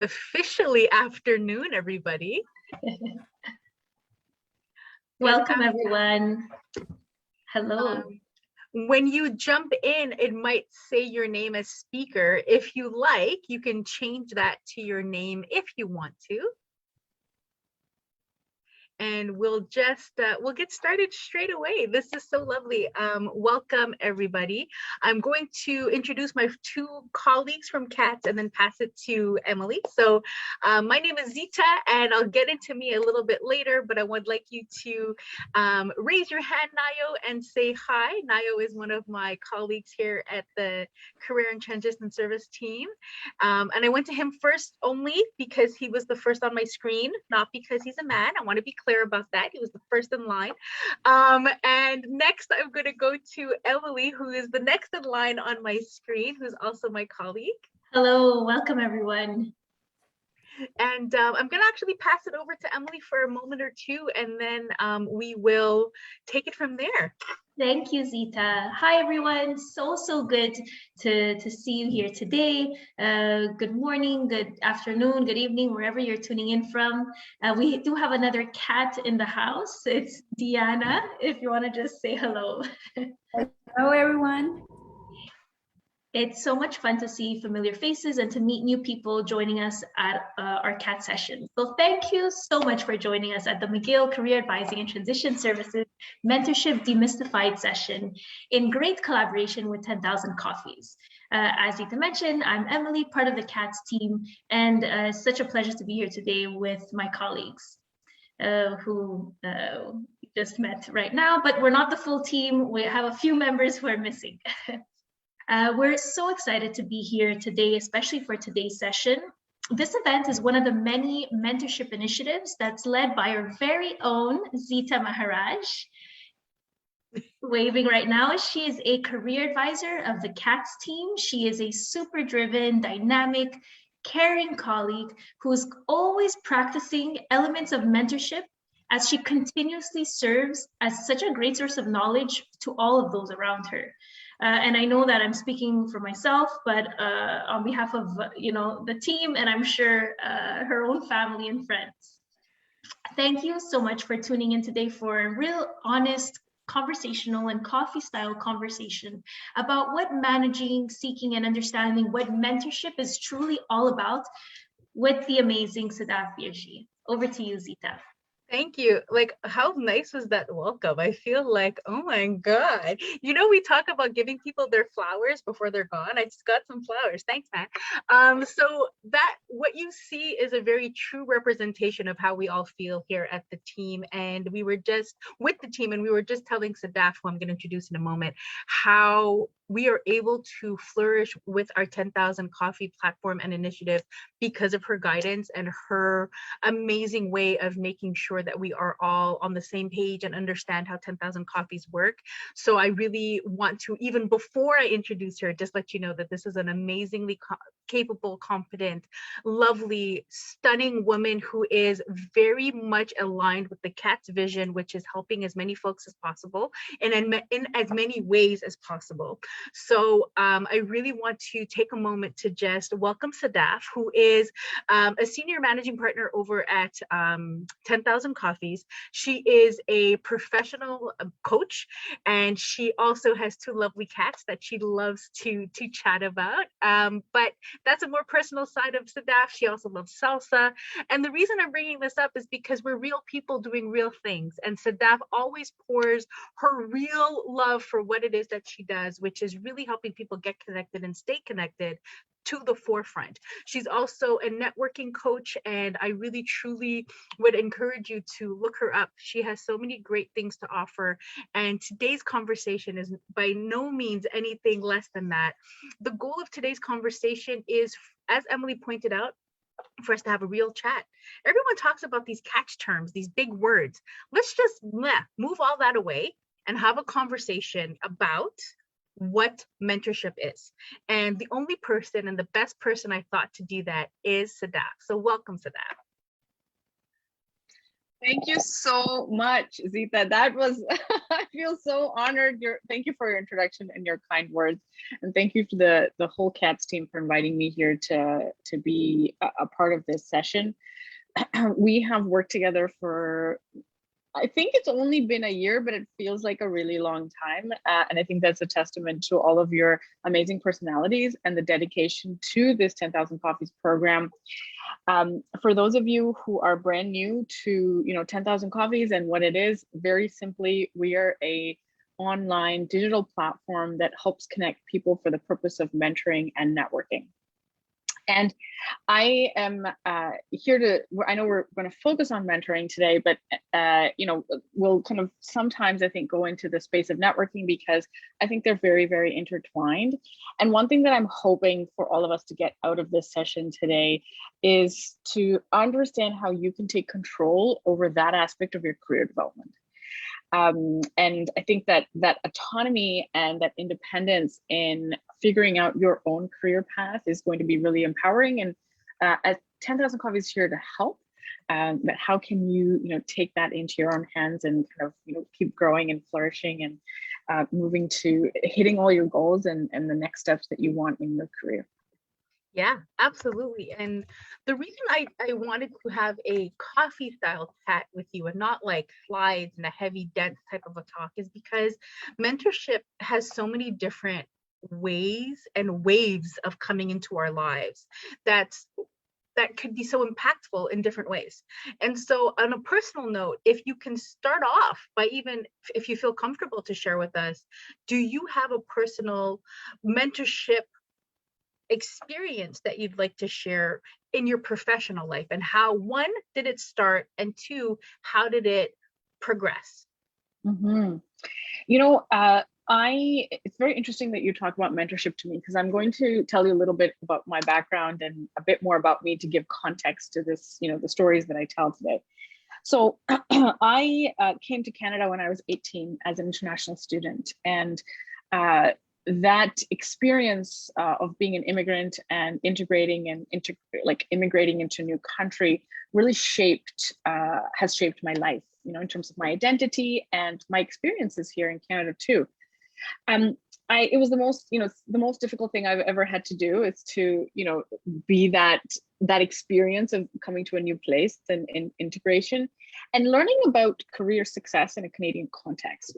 Officially afternoon, everybody. Welcome, everyone. Hello. When you jump in, it might say your name as speaker. If you like, you can change that to your name if you want to. And we'll get started straight away. This is so lovely. Welcome, everybody. I'm going to introduce my two colleagues from CATS and then pass it to Emily. So my name is Zeeta, and I'll get into me a little bit later, but I would like you to raise your hand, Nayo, and say hi. Nayo is one of my colleagues here at the Career and Transition Service team. And I went to him first only because he was the first on my screen, not because he's a man. I want to be clear about that. He was the first in line. And next I'm going to go to Emily, who is the next in line on my screen, who's also my colleague. Hello, welcome everyone. And I'm going to actually pass it over to Emily for a moment or two, and then we will take it from there. Thank you, Zeeta. Hi, everyone. So good to see you here today. Good morning, good afternoon, good evening, wherever you're tuning in from. We do have another cat in the house. It's Diana, if you want to just say hello. Hello, everyone. It's so much fun to see familiar faces and to meet new people joining us at our CAT session. So thank you so much for joining us at the McGill Career Advising and Transition Services Mentorship Demystified session in great collaboration with 10,000 Coffees. As Zeeta mentioned, I'm Emily, part of the CATS team, and it's such a pleasure to be here today with my colleagues who just met right now, but we're not the full team. We have a few members who are missing. We're so excited to be here today, especially for today's session. This event is one of the many mentorship initiatives that's led by our very own Zeeta Maharaj. Waving right now, she is a career advisor of the CATS team. She is a super driven, dynamic, caring colleague who's always practicing elements of mentorship as she continuously serves as such a great source of knowledge to all of those around her. And I know that I'm speaking for myself, but on behalf of the team, and I'm sure her own family and friends. Thank you so much for tuning in today for a real honest, conversational and coffee style conversation about what managing, seeking, and understanding what mentorship is truly all about with the amazing Sadaf Virji. Over to you, Zeeta. Thank you. Like, how nice was that welcome? I feel like, oh my God. We talk about giving people their flowers before they're gone. I just got some flowers. Thanks, man. So that what you see is a very true representation of how we all feel here at the team. And we were just with the team, and we were just telling Sadaf, who I'm going to introduce in a moment, how we are able to flourish with our 10,000 Coffee platform and initiative because of her guidance and her amazing way of making sure that we are all on the same page and understand how 10,000 Coffees work. So I really want to, even before I introduce her, just let you know that this is an amazingly capable, competent, lovely, stunning woman who is very much aligned with the CATS vision, which is helping as many folks as possible and in as many ways as possible. So I really want to take a moment to just welcome Sadaf, who is a senior managing partner over at 10,000 Coffees. She is a professional coach, and she also has two lovely cats that she loves to chat about. But that's a more personal side of Sadaf. She also loves salsa. And the reason I'm bringing this up is because we're real people doing real things. And Sadaf always pours her real love for what it is that she does, which is really helping people get connected and stay connected to the forefront. She's also a networking coach, and I really truly would encourage you to look her up. She has so many great things to offer, and today's conversation is by no means anything less than that. The goal of today's conversation is, as Emily pointed out, for us to have a real chat. Everyone talks about these catch terms, these big words. Let's just move all that away and have a conversation about what mentorship is. And the only person and the best person I thought to do that is Sadaf. So welcome, Sadaf. Thank you so much, Zeeta. That was, I feel so honored. Thank you for your introduction and your kind words. And thank you to the whole CATS team for inviting me here to be a part of this session. We have worked together for, I think it's only been a year, but it feels like a really long time. And I think that's a testament to all of your amazing personalities and the dedication to this 10,000 Coffees program. For those of you who are brand new to 10,000 Coffees and what it is, very simply, we are a online digital platform that helps connect people for the purpose of mentoring and networking. And I am here to, I know we're going to focus on mentoring today, but, we'll kind of sometimes, I think, go into the space of networking because I think they're very, very intertwined. And one thing that I'm hoping for all of us to get out of this session today is to understand how you can take control over that aspect of your career development. And I think that autonomy and that independence in figuring out your own career path is going to be really empowering. And as 10,000 Coffees is here to help, but how can you take that into your own hands and kind of keep growing and flourishing and moving to hitting all your goals and the next steps that you want in your career. Yeah, absolutely. And the reason I wanted to have a coffee style chat with you and not like slides and a heavy, dense type of a talk is because mentorship has so many different ways and waves of coming into our lives that could be so impactful in different ways. And so on a personal note, if you can start off by, even if you feel comfortable to share with us, do you have a personal mentorship experience that you'd like to share in your professional life, and how, one, did it start, and two, how did it progress? Mm-hmm. It's very interesting that you talk about mentorship to me, because I'm going to tell you a little bit about my background and a bit more about me to give context to this, the stories that I tell today. So I came to Canada when I was 18 as an international student, and that experience of being an immigrant and integrating and immigrating into a new country really has shaped my life, in terms of my identity and my experiences here in Canada too. It was the most difficult thing I've ever had to do is to, be that experience of coming to a new place and integration and learning about career success in a Canadian context.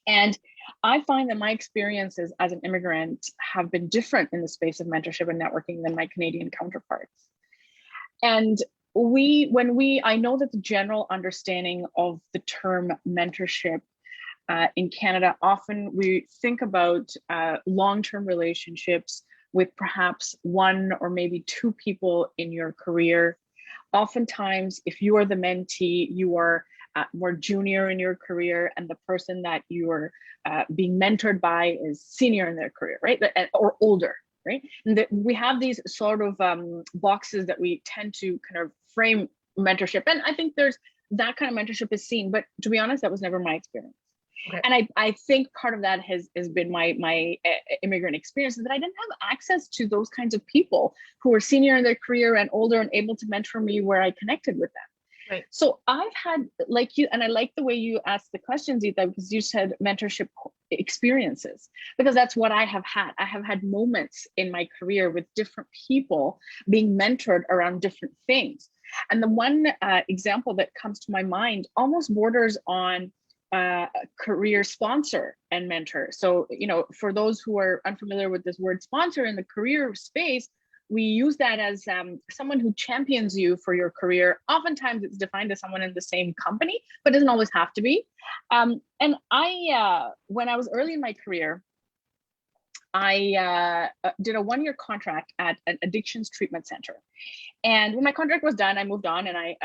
And I find that my experiences as an immigrant have been different in the space of mentorship and networking than my Canadian counterparts. And I know that the general understanding of the term mentorship in Canada, often we think about long-term relationships with perhaps one or maybe two people in your career. Oftentimes, if you are the mentee, you are more junior in your career, and the person that you are being mentored by is senior in their career, right? Or older, right? And we have these sort of boxes that we tend to kind of frame mentorship. And I think there's that kind of mentorship is seen, but to be honest, that was never my experience. Okay. And I think part of that has been my immigrant experience, is that I didn't have access to those kinds of people who were senior in their career and older and able to mentor me where I connected with them. Right. So I've had, like you, and I like the way you asked the question, Zeeta, because you said mentorship experiences, because that's what I have had. I have had moments in my career with different people being mentored around different things. And the one example that comes to my mind almost borders on career sponsor and mentor. So, for those who are unfamiliar with this word sponsor in the career space, we use that as someone who champions you for your career. Oftentimes it's defined as someone in the same company, but doesn't always have to be. And I, when I was early in my career, I did a one-year contract at an addictions treatment center. And when my contract was done, I moved on and I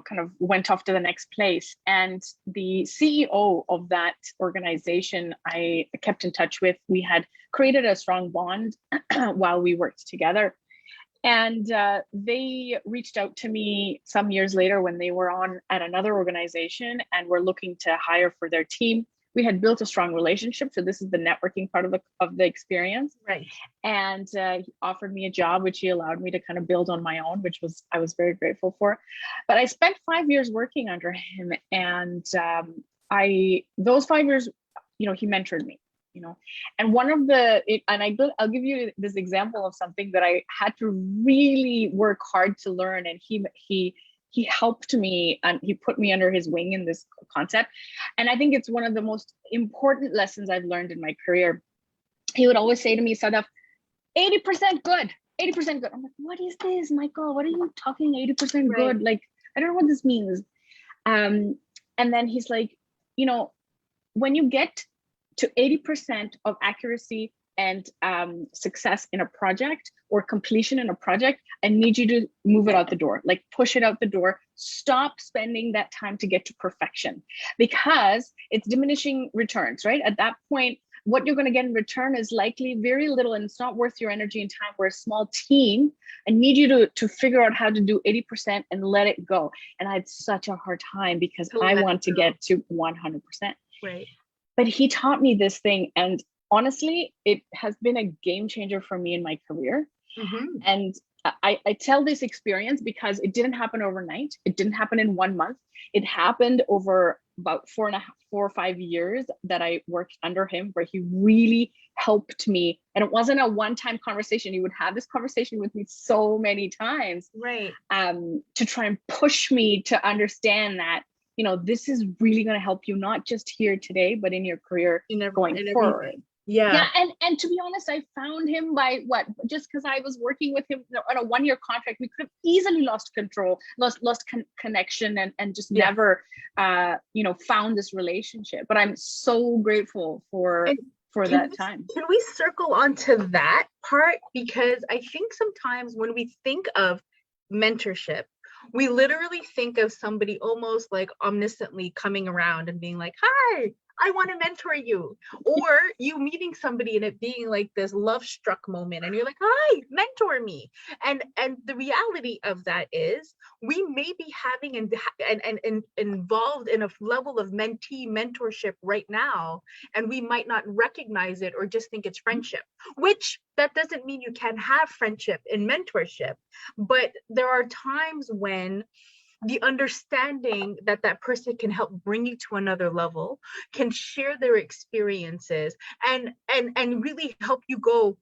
kind of went off to the next place. And the CEO of that organization I kept in touch with. We had created a strong bond while we worked together. And they reached out to me some years later when they were on at another organization and were looking to hire for their team. we had built a strong relationship. So this is the networking part of the experience. Right. And he offered me a job, which he allowed me to kind of build on my own, which I was very grateful for. But I spent 5 years working under him, and those 5 years, he mentored me. And one of I'll give you this example of something that I had to really work hard to learn, and he helped me, and he put me under his wing in this concept. And I think it's one of the most important lessons I've learned in my career. He would always say to me, Sadaf, 80% good, 80% good. I'm like, what is this, Michael? What are you talking 80% good? Right. Like, I don't know what this means. And then he's like, when you get to 80% of accuracy and success in a project or completion in a project, I need you to move it out the door, like push it out the door. Stop spending that time to get to perfection, because it's diminishing returns, right? At that point, what you're going to get in return is likely very little, and it's not worth your energy and time. We're a small team. I need you to figure out how to do 80% and let it go. And I had such a hard time because I want to get to 100%. Right. But he taught me this thing, and honestly, it has been a game changer for me in my career. Mm-hmm. And I tell this experience because it didn't happen overnight. It didn't happen in 1 month. It happened over about 4 or 5 years that I worked under him, where he really helped me. And it wasn't a one-time conversation. He would have this conversation with me so many times, Right. To try and push me to understand that, this is really going to help you, not just here today, but in your career going forward. Yeah. And to be honest, I found him by just because I was working with him on a 1-year contract, we could have easily lost control, lost connection, and just never, found this relationship. But I'm so grateful for that time. Can we circle onto that part? Because I think sometimes when we think of mentorship, we literally think of somebody almost like omnisciently coming around and being like, hi, I want to mentor you. Or you meeting somebody and it being like this love struck moment and you're like, hi, mentor me. And the reality of that is we may be having and involved in a level of mentee mentorship right now, and we might not recognize it or just think it's friendship, which that doesn't mean you can't have friendship in mentorship. But there are times when the understanding that that person can help bring you to another level, can share their experiences, and really help you go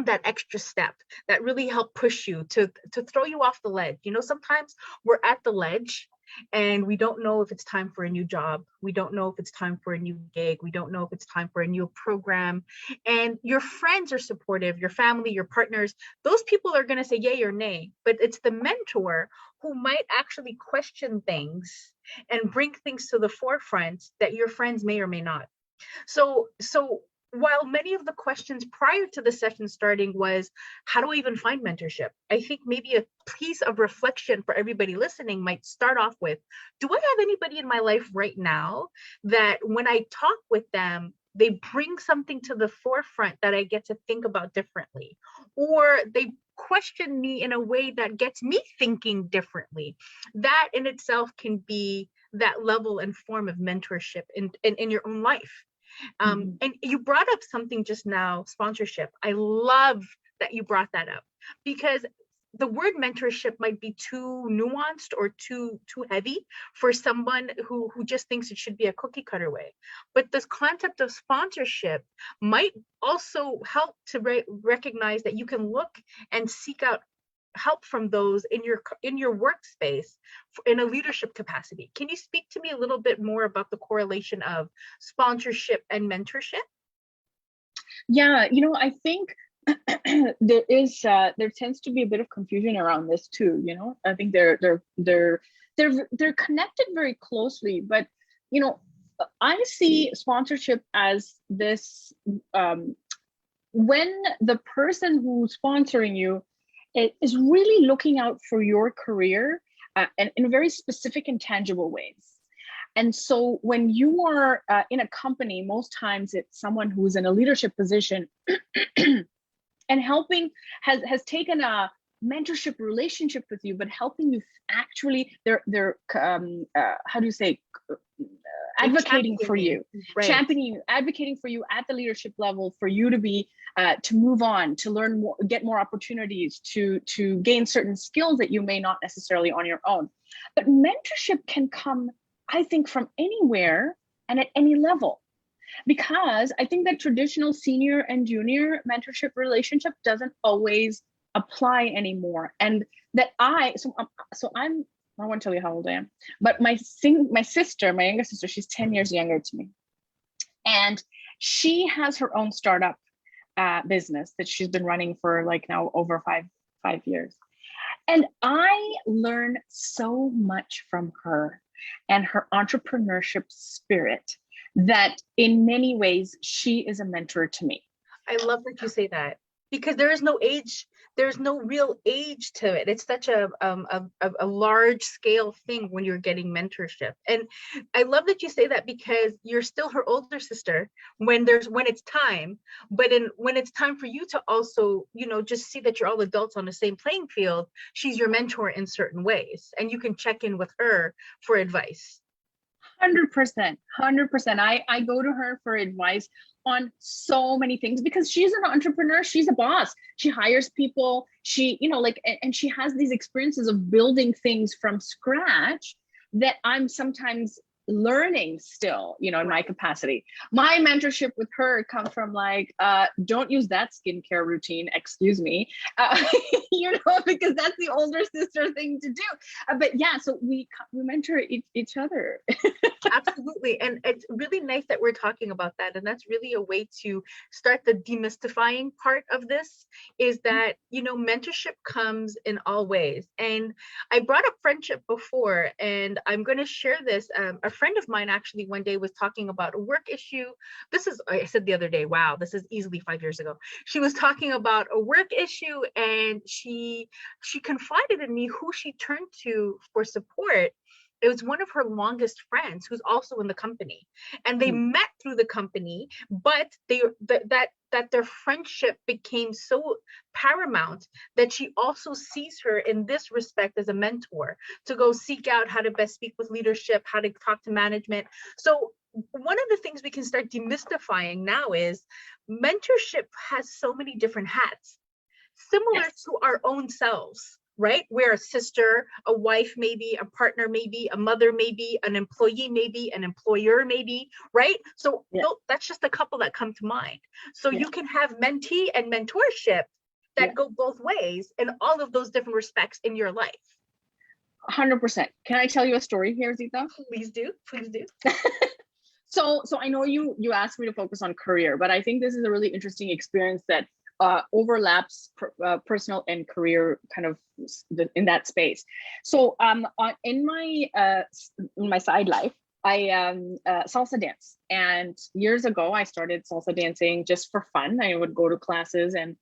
that extra step, that really help push you to throw you off the ledge. Sometimes we're at the ledge and we don't know if it's time for a new job. We don't know if it's time for a new gig. We don't know if it's time for a new program. And your friends are supportive, your family, your partners, those people are going to say yay or nay. But it's the mentor who might actually question things and bring things to the forefront that your friends may or may not. So while many of the questions prior to the session starting was, how do I even find mentorship? I think maybe a piece of reflection for everybody listening might start off with, do I have anybody in my life right now that when I talk with them, they bring something to the forefront that I get to think about differently, or they question me in a way that gets me thinking differently? That in itself can be that level and form of mentorship in your own life. And you brought up something just now, sponsorship. I love that you brought that up, because the word mentorship might be too nuanced or too heavy for someone who just thinks it should be a cookie cutter way. But this concept of sponsorship might also help to recognize that you can look and seek out help from those in your workspace in a leadership capacity. Can you speak to me a little bit more about the correlation of sponsorship and mentorship? Yeah, I think there tends to be a bit of confusion around this too. I think they're connected very closely, but I see sponsorship as this when the person who's sponsoring you is really looking out for your career and in very specific and tangible ways. And so when you are in a company, most times it's someone who's in a leadership position and helping, has taken a mentorship relationship with you, but helping you actually, they're how do you say, advocating for you, right. championing you, advocating for you at the leadership level, for you to be to move on, to learn more, get more opportunities, to gain certain skills that you may not necessarily on your own. But mentorship can come, I think, from anywhere and at any level, because I think that traditional senior and junior mentorship relationship doesn't always apply anymore. And that I won't tell you how old I am, but my sister, my younger sister, she's 10 years younger to me. And she has her own startup business that she's been running for like now over five years. And I learn so much from her and her entrepreneurship spirit that in many ways, she is a mentor to me. I love that you say that, because there is no age, there's no real age to it. It's such a large scale thing when you're getting mentorship. And I love that you say that, because you're still her older sister when it's time, but when it's time for you to also, just see that you're all adults on the same playing field, she's your mentor in certain ways, and you can check in with her for advice. 100%. I go to her for advice on so many things, because she's an entrepreneur. She's a boss. She hires people. She, and she has these experiences of building things from scratch that I'm sometimes learning still, in my capacity. My mentorship with her comes from like, don't use that skincare routine, excuse me, because that's the older sister thing to do. But yeah, so we mentor each other. Absolutely. And it's really nice that we're talking about that. And that's really a way to start the demystifying part of this, is that, mentorship comes in all ways. And I brought up friendship before, and I'm going to share this. A friend of mine actually one day was talking about a work issue. I said the other day, wow, this is easily 5 years ago. She was talking about a work issue, and she confided in me who she turned to for support. It was one of her longest friends who's also in the company, and they met through the company, but that their friendship became so paramount that she also sees her in this respect as a mentor, to go seek out how to best speak with leadership, how to talk to management. So one of the things we can start demystifying now is mentorship has so many different hats, similar to our own selves. Right? We're a sister, a wife, maybe a partner, maybe a mother, maybe an employee, maybe an employer, maybe, right? So that's just a couple that come to mind. So you can have mentee and mentorship that go both ways in all of those different respects in your life. 100%. Can I tell you a story here, Zeeta? Please do. So I know you asked me to focus on career, but I think this is a really interesting experience that overlaps personal and career kind of in that space. So in my side life, I salsa dance, and years ago I started salsa dancing just for fun. I would go to classes, and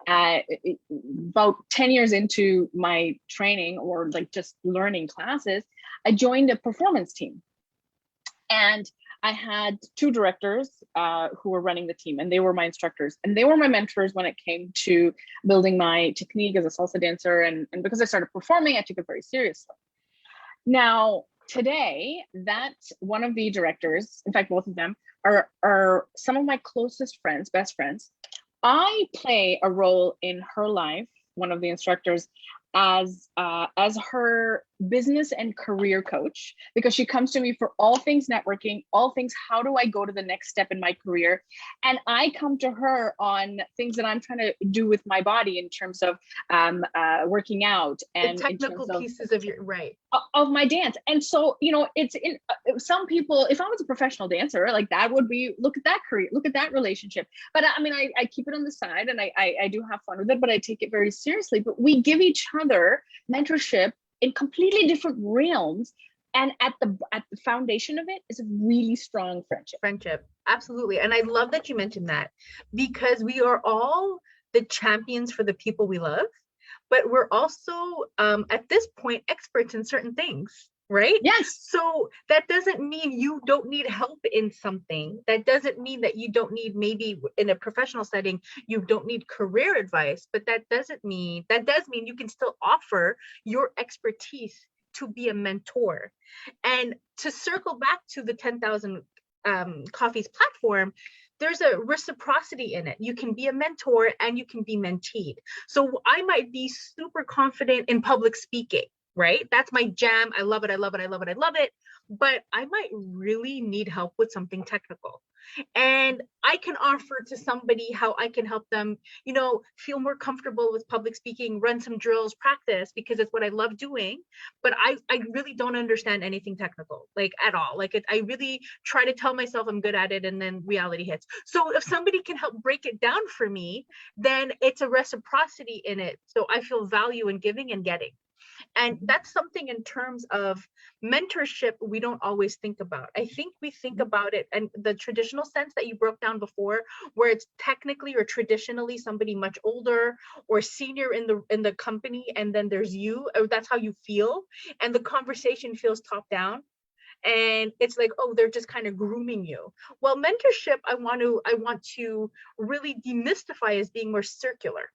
about 10 years into my training, or like just learning classes, I joined a performance team, and I had two directors who were running the team, and they were my instructors, and they were my mentors when it came to building my technique as a salsa dancer. And because I started performing, I took it very seriously. Now, today, that one of the directors, in fact, both of them are some of my closest friends, best friends. I play a role in her life, one of the instructors, as her business and career coach, because she comes to me for all things networking, all things, how do I go to the next step in my career? And I come to her on things that I'm trying to do with my body in terms of working out, and the technical pieces of your of my dance. And so, it's in some people, if I was a professional dancer, like that would be, look at that career, look at that relationship. But I mean, I keep it on the side, and I do have fun with it, but I take it very seriously. But we give each other mentorship in completely different realms, and at the foundation of it is a really strong friendship. Absolutely. And I love that you mentioned that, because we are all the champions for the people we love, but we're also at this point experts in certain things, right? Yes. So that doesn't mean you don't need help in something. That doesn't mean that you don't need, maybe in a professional setting, you don't need career advice, but that does mean you can still offer your expertise to be a mentor. And to circle back to the 10,000 Coffees platform, there's a reciprocity in it. You can be a mentor and you can be menteed. So I might be super confident in public speaking, right? That's my jam. I love it. I love it. I love it. I love it. But I might really need help with something technical. And I can offer to somebody how I can help them, you know, feel more comfortable with public speaking, run some drills, practice, because it's what I love doing. But I really don't understand anything technical, like at all. Like I really try to tell myself I'm good at it, and then reality hits. So if somebody can help break it down for me, then it's a reciprocity in it. So I feel value in giving and getting. And that's something in terms of mentorship we don't always think about. I think we think about it in the traditional sense that you broke down before, where it's technically or traditionally somebody much older or senior in the company, and then there's you, or that's how you feel, and the conversation feels top down. And it's like, oh, they're just kind of grooming you. Well, mentorship, I want to really demystify as being more circular,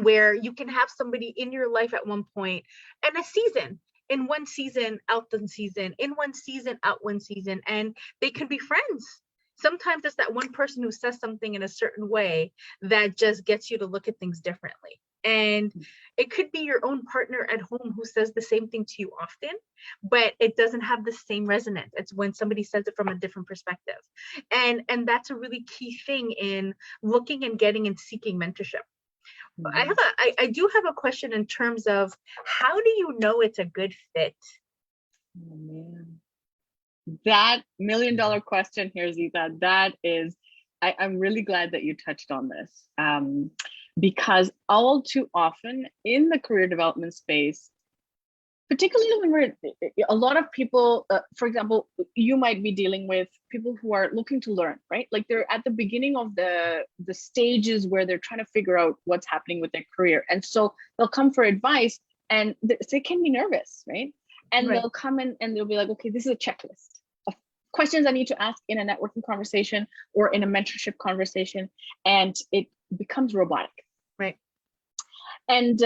where you can have somebody in your life at one point and a season, in one season, out one season, in one season, out one season, and they can be friends. Sometimes it's that one person who says something in a certain way that just gets you to look at things differently. And it could be your own partner at home who says the same thing to you often, but it doesn't have the same resonance. It's when somebody says it from a different perspective. And that's a really key thing in looking and getting and seeking mentorship. I do have a question in terms of, how do you know it's a good fit? Oh, man. That $1 million question here, Zeeta, that is, I'm really glad that you touched on this, because all too often in the career development space, particularly when a lot of people, for example, you might be dealing with people who are looking to learn, right? Like they're at the beginning of the stages where they're trying to figure out what's happening with their career. And so they'll come for advice, and they can be nervous, right? And they'll come in and they'll be like, okay, this is a checklist of questions I need to ask in a networking conversation or in a mentorship conversation. And it becomes robotic. Right. And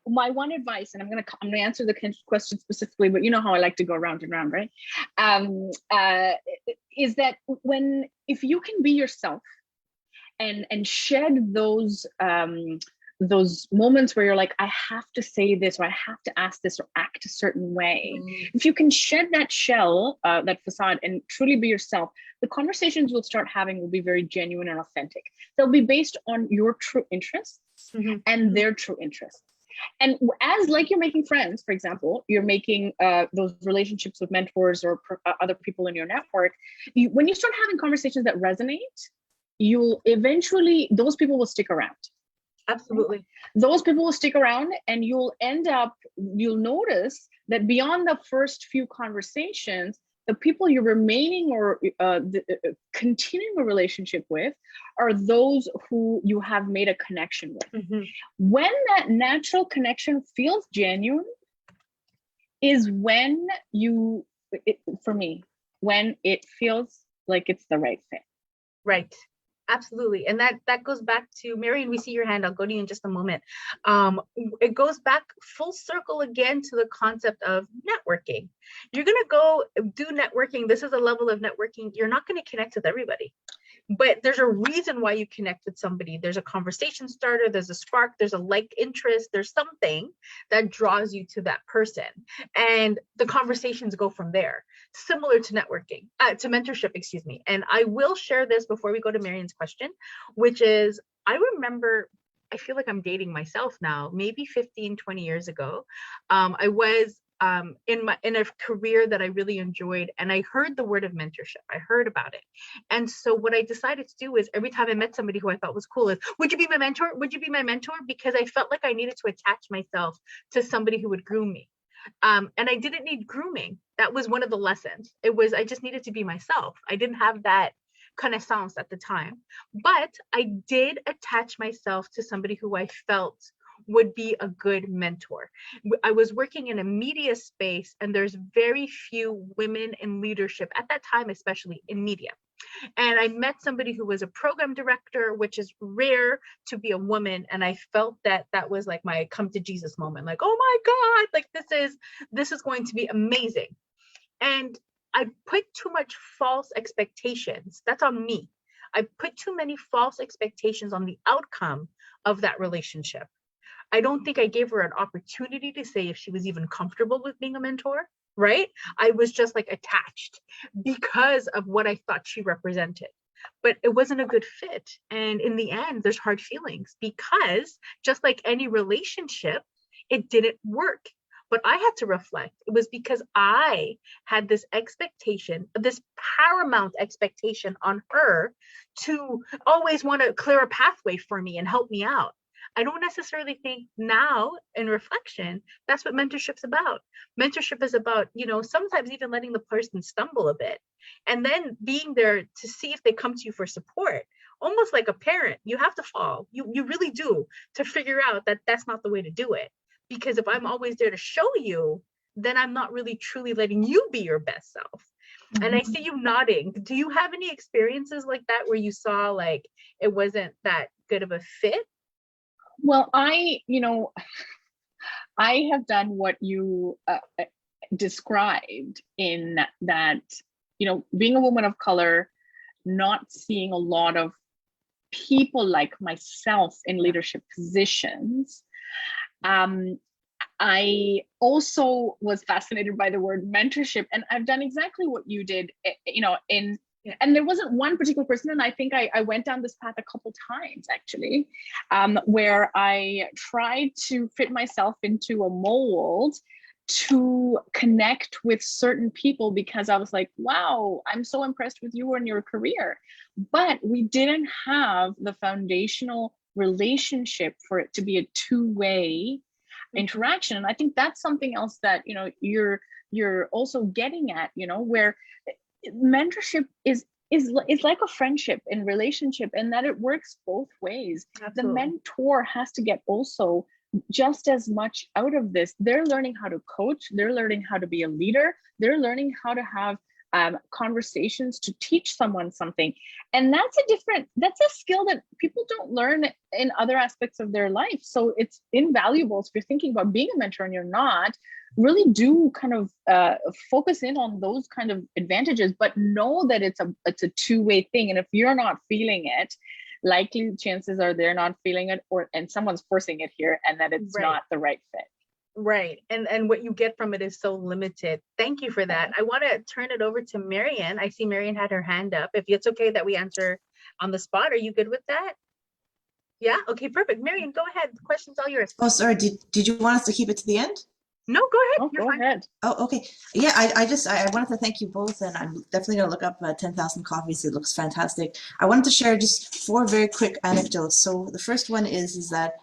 my one advice, and I'm gonna answer the question specifically, but you know how I like to go round and round, right? Is that if you can be yourself and shed those moments where you're like, I have to say this, or I have to ask this, or act a certain way. If you can shed that shell, that facade, and truly be yourself, the conversations we'll start having will be very genuine and authentic. They'll be based on your true interests and their true interests. And as like you're making friends, for example, you're making those relationships with mentors or other people in your network, when you start having conversations that resonate, you'll eventually, those people will stick around. Absolutely. Those people will stick around, and you'll notice that beyond the first few conversations, the people you're remaining or continuing a relationship with are those who you have made a connection with. When that natural connection feels genuine is when when it feels like it's the right fit. Right. Absolutely. And that goes back to, Marion, we see your hand. I'll go to you in just a moment. It goes back full circle again to the concept of networking. You're going to go do networking. This is a level of networking. You're not going to connect with everybody, but there's a reason why you connect with somebody. There's a conversation starter, there's a spark, there's a like interest, there's something that draws you to that person. And the conversations go from there, similar to networking, to mentorship, excuse me. And I will share this before we go to Marion's question, which is, I remember, I feel like I'm dating myself now, maybe 15, 20 years ago. I was in a career that I really enjoyed, and I heard the word of mentorship. I heard about it. And so what I decided to do is, every time I met somebody who I thought was cool, is, would you be my mentor? Would you be my mentor? Because I felt like I needed to attach myself to somebody who would groom me. And I didn't need grooming. That was one of the lessons. It was, I just needed to be myself. I didn't have that connaissance at the time, but I did attach myself to somebody who I felt would be a good mentor. I was working in a media space, and there's very few women in leadership at that time, especially in media. And I met somebody who was a program director, which is rare to be a woman. And I felt that that was like my come to Jesus moment. Like, oh my God, like this is going to be amazing. And I put too much false expectations. That's on me. I put too many false expectations on the outcome of that relationship. I don't think I gave her an opportunity to say if she was even comfortable with being a mentor, right? I was just like attached because of what I thought she represented. But it wasn't a good fit. And in the end, there's hard feelings because just like any relationship, it didn't work. But I had to reflect. It was because I had this expectation, this paramount expectation on her to always want to clear a pathway for me and help me out. I don't necessarily think now in reflection, that's what mentorship's about. Mentorship is about, sometimes even letting the person stumble a bit and then being there to see if they come to you for support. Almost like a parent, you have to fall. You really do, to figure out that that's not the way to do it. Because if I'm always there to show you, then I'm not really truly letting you be your best self. And I see you nodding. Do you have any experiences like that where you saw like it wasn't that good of a fit? Well, I have done what you described in that, being a woman of color, not seeing a lot of people like myself in leadership positions. I also was fascinated by the word mentorship, and I've done exactly what you did, and there wasn't one particular person, and I think I went down this path a couple times actually, where I tried to fit myself into a mold to connect with certain people because I was like, wow, I'm so impressed with you and your career. But we didn't have the foundational relationship for it to be a two-way interaction. And I think that's something else that, you're also getting at, where mentorship is like a friendship in relationship, and that it works both ways. Absolutely. The mentor has to get also just as much out of this. They're learning how to coach, they're learning how to be a leader, they're learning how to have conversations to teach someone something. And that's a skill that people don't learn in other aspects of their life. So it's invaluable. So if you're thinking about being a mentor and you're not, really do kind of focus in on those kind of advantages, but know that it's a two-way thing. And if you're not feeling it, likely chances are they're not feeling it, and someone's forcing it here, and that it's not the right fit. Right. And what you get from it is so limited. Thank you for that. I want to turn it over to Marian. I see Marian had her hand up. If it's okay that we answer on the spot, are you good with that? Yeah. Okay, perfect. Marian, go ahead. The question's all yours. Oh, sorry. Did you want us to keep it to the end? No, go ahead. Oh, You're go fine. ahead. Oh, okay. Yeah, I wanted to thank you both, and I'm definitely going to look up 10,000 Coffees. It looks fantastic. I wanted to share just 4 very quick anecdotes. So the first one is that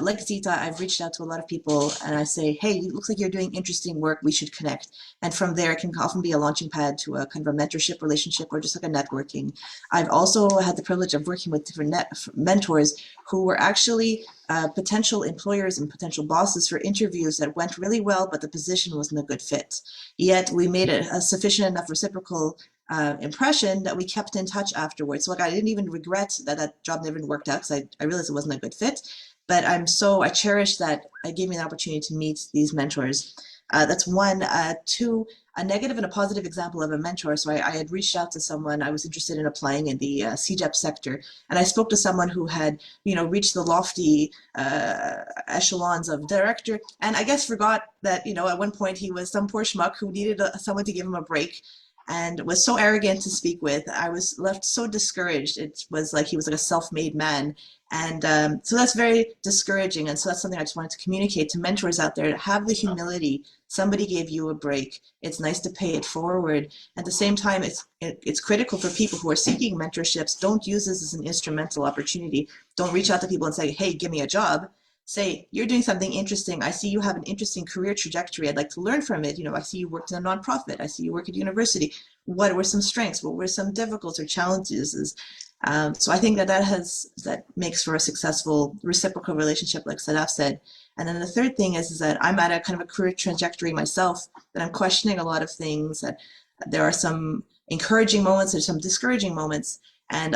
like Zeeta, I've reached out to a lot of people and I say, hey, it looks like you're doing interesting work. We should connect. And from there, it can often be a launching pad to a kind of a mentorship relationship or just like a networking. I've also had the privilege of working with different mentors who were actually potential employers and potential bosses for interviews that went really well, but the position wasn't a good fit. Yet we made a sufficient enough reciprocal impression that we kept in touch afterwards. So like I didn't even regret that job never worked out because I realized it wasn't a good fit. But I cherish that it gave me an opportunity to meet these mentors. That's one. 2, a negative and a positive example of a mentor. So I had reached out to someone. I was interested in applying in the CJEP sector, and I spoke to someone who had, reached the lofty echelons of director, and I guess forgot that, at one point he was some poor schmuck who needed someone to give him a break, and was so arrogant to speak with. I was left so discouraged. It was like he was like a self-made man. And so that's very discouraging. And so that's something I just wanted to communicate to mentors out there. Have the humility. Somebody gave you a break. It's nice to pay it forward. At the same time, it's critical for people who are seeking mentorships. Don't use this as an instrumental opportunity. Don't reach out to people and say, hey, give me a job. Say, you're doing something interesting. I see you have an interesting career trajectory. I'd like to learn from it. I see you worked in a nonprofit. I see you work at university. What were some strengths? What were some difficulties or challenges? So I think that makes for a successful reciprocal relationship, like Sadaf said. And then the third thing is that I'm at a kind of a career trajectory myself, that I'm questioning a lot of things, that there are some encouraging moments and some discouraging moments. And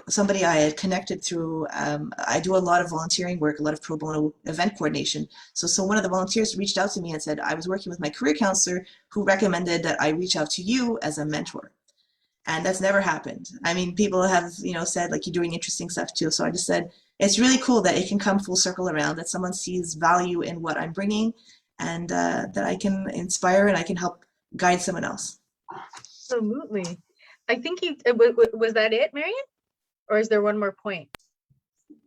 somebody I had connected through, I do a lot of volunteering work, a lot of pro bono event coordination. So one of the volunteers reached out to me and said, I was working with my career counselor who recommended that I reach out to you as a mentor. And that's never happened. I mean, people have, said like, you're doing interesting stuff too. So I just said, it's really cool that it can come full circle around, that someone sees value in what I'm bringing, and that I can inspire and I can help guide someone else. Absolutely. I think was that it, Marion? Or is there one more point?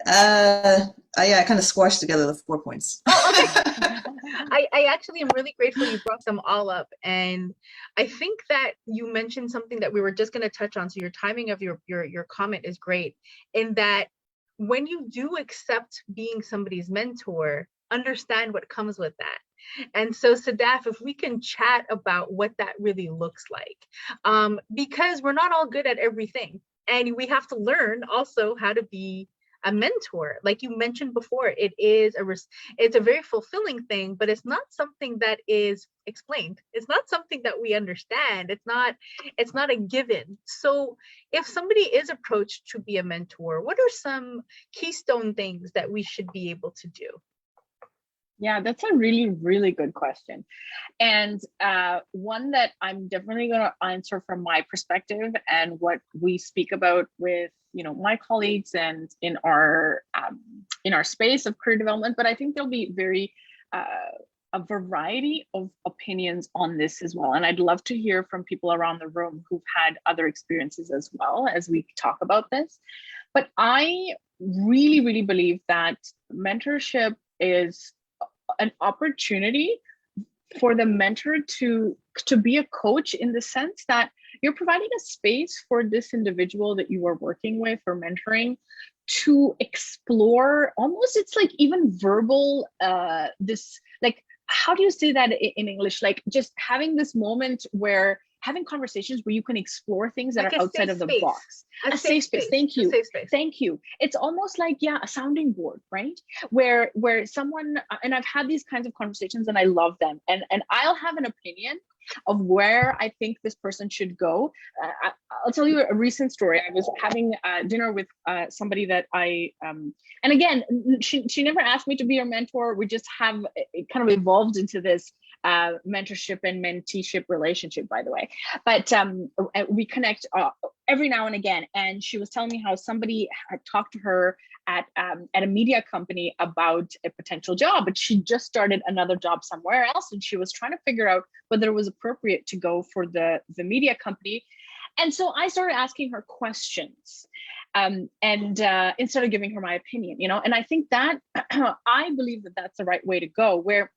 I kind of squashed together the 4 points. Oh, okay. I actually am really grateful you brought them all up. And I think that you mentioned something that we were just going to touch on. So your timing of your comment is great, in that when you do accept being somebody's mentor, understand what comes with that. And so, Sadaf, if we can chat about what that really looks like, because we're not all good at everything, and we have to learn also how to be a mentor. Like you mentioned before, it's a very fulfilling thing, but it's not something that is explained. It's not something that we understand. It's not a given. So if somebody is approached to be a mentor, what are some keystone things that we should be able to do? Yeah, that's a really, really good question. And one that I'm definitely going to answer from my perspective and what we speak about with, my colleagues and in our space of career development. But I think there'll be a variety of opinions on this as well. And I'd love to hear from people around the room who've had other experiences as well as we talk about this. But I really, really believe that mentorship is an opportunity for the mentor to be a coach, in the sense that you're providing a space for this individual that you are working with or mentoring to explore, almost, it's like even verbal, this, like, how do you say that in English? Like just having this moment where having conversations where you can explore things that like are outside of the box. A safe space. Thank you. Thank you. It's almost like, a sounding board, right? Where someone, and I've had these kinds of conversations and I love them. And I'll have an opinion of where I think this person should go. I'll tell you a recent story. I was having dinner with somebody that and again, she never asked me to be her mentor. We just have it kind of evolved into this mentorship and menteeship relationship, by the way. But we connect every now and again. And she was telling me how somebody had talked to her at a media company about a potential job, but she just started another job somewhere else, and she was trying to figure out whether it was appropriate to go for the media company. And so I started asking her questions, and instead of giving her my opinion, and I think that I believe that that's the right way to go, where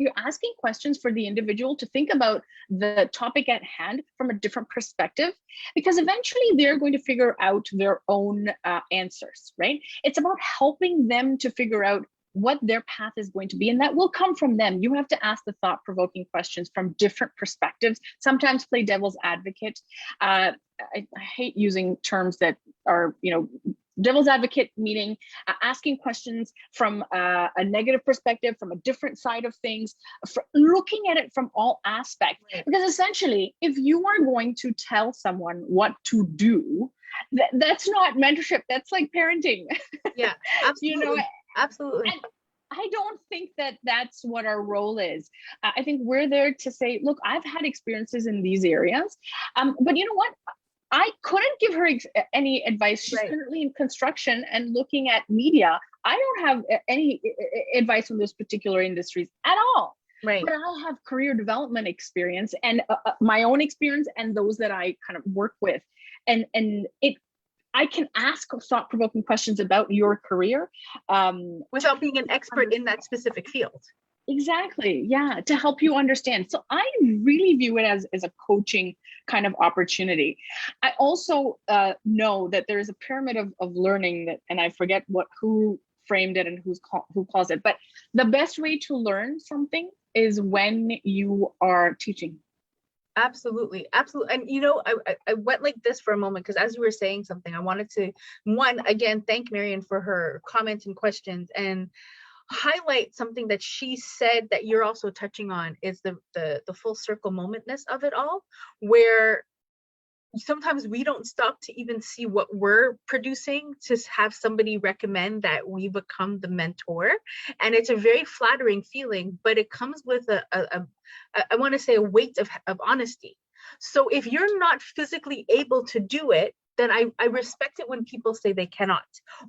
you're asking questions for the individual to think about the topic at hand from a different perspective, because eventually they're going to figure out their own answers, right? It's about helping them to figure out what their path is going to be, and that will come from them. You have to ask the thought-provoking questions from different perspectives, sometimes play devil's advocate. I hate using terms that are, devil's advocate, meaning asking questions from a negative perspective, from a different side of things, looking at it from all aspects. Right. Because essentially, if you are going to tell someone what to do, that's not mentorship. That's like parenting. Yeah, absolutely. Absolutely. And I don't think that that's what our role is. I think we're there to say, look, I've had experiences in these areas, but you know what? I couldn't give her any advice. She's right. Currently in construction and looking at media. I don't have any advice on those particular industries at all. Right. But I'll have career development experience and my own experience and those that I kind of work with. And I can ask thought-provoking questions about your career. Without being an expert in that specific field. Exactly. Yeah. To help you understand. So I really view it as a coaching kind of opportunity. I also know that there is a pyramid of learning that, and I forget who framed it and who calls it, but the best way to learn something is when you are teaching. Absolutely. Absolutely. And, I went like this for a moment, because as you were saying something, I wanted to, again, thank Marion for her comments and questions. And highlight something that she said that you're also touching on, is the full circle momentness of it all, where sometimes we don't stop to even see what we're producing to have somebody recommend that we become the mentor. And it's a very flattering feeling, but it comes with I want to say a weight of honesty. So if you're not physically able to do it, then I respect it when people say they cannot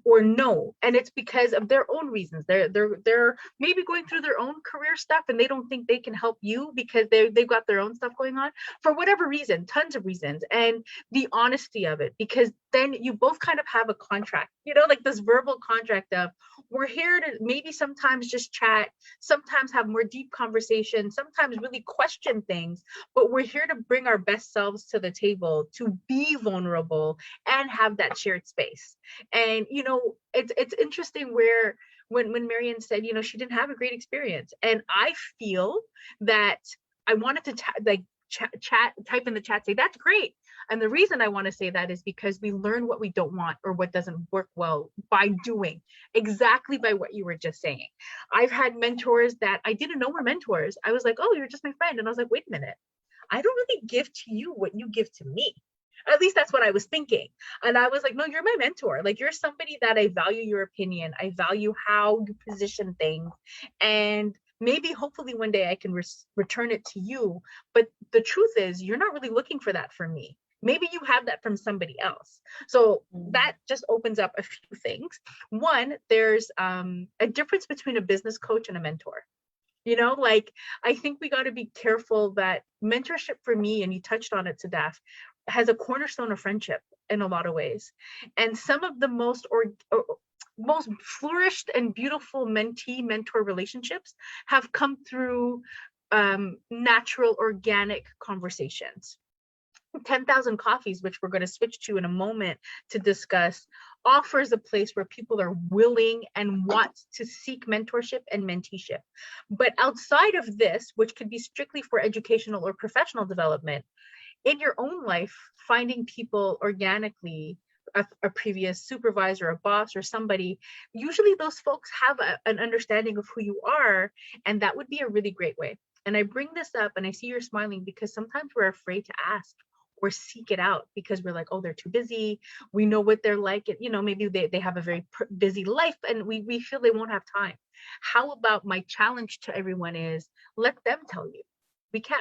or no, and it's because of their own reasons. They're maybe going through their own career stuff and they don't think they can help you because they've got their own stuff going on for whatever reason, tons of reasons. And the honesty of it, because then you both kind of have a contract, like this verbal contract of, we're here to maybe sometimes just chat, sometimes have more deep conversations, sometimes really question things, but we're here to bring our best selves to the table, to be vulnerable and have that shared space. And it's interesting where when Marian said she didn't have a great experience, and I feel that I wanted to type in the chat, say that's great. And the reason I want to say that is because we learn what we don't want or what doesn't work well by doing exactly by what you were just saying. I've had mentors that I didn't know were mentors. I was like, oh, you're just my friend. And I was like, wait a minute, I don't really give to you what you give to me. At least that's what I was thinking. And I was like, no, you're my mentor. Like, you're somebody that I value your opinion. I value how you position things. And maybe hopefully one day I can return it to you. But the truth is, you're not really looking for that from me. Maybe you have that from somebody else. So that just opens up a few things. One, there's a difference between a business coach and a mentor. I think we got to be careful that mentorship for me, and you touched on it, Sadaf, has a cornerstone of friendship in a lot of ways. And some of the most flourished and beautiful mentee-mentor relationships have come through natural, organic conversations. 10,000 Coffees, which we're going to switch to in a moment to discuss, offers a place where people are willing and want to seek mentorship and menteeship. But outside of this, which could be strictly for educational or professional development, in your own life, finding people organically, a previous supervisor, a boss, or somebody, usually those folks have an understanding of who you are, and that would be a really great way. And I bring this up, and I see you're smiling, because sometimes we're afraid to ask or seek it out because we're like, oh, they're too busy. We know what they're like. Maybe they have a very busy life and we feel they won't have time. How about my challenge to everyone is, let them tell you.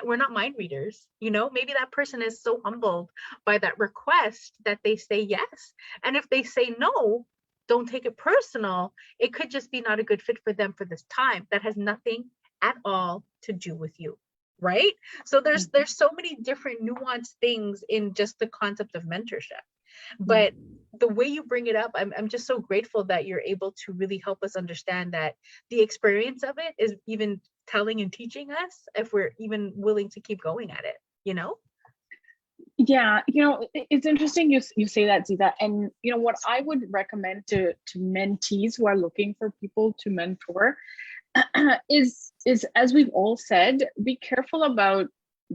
We're not mind readers. Maybe that person is so humbled by that request that they say yes. And if they say no, don't take it personal. It could just be not a good fit for them for this time. That has nothing at all to do with you. Right? So there's so many different nuanced things in just the concept of mentorship. But the way you bring it up, I'm just so grateful that you're able to really help us understand that the experience of it is even telling and teaching us if we're even willing to keep going at it, Yeah, it's interesting you say that, Zeeta. And what I would recommend to mentees who are looking for people to mentor is as we've all said, be careful about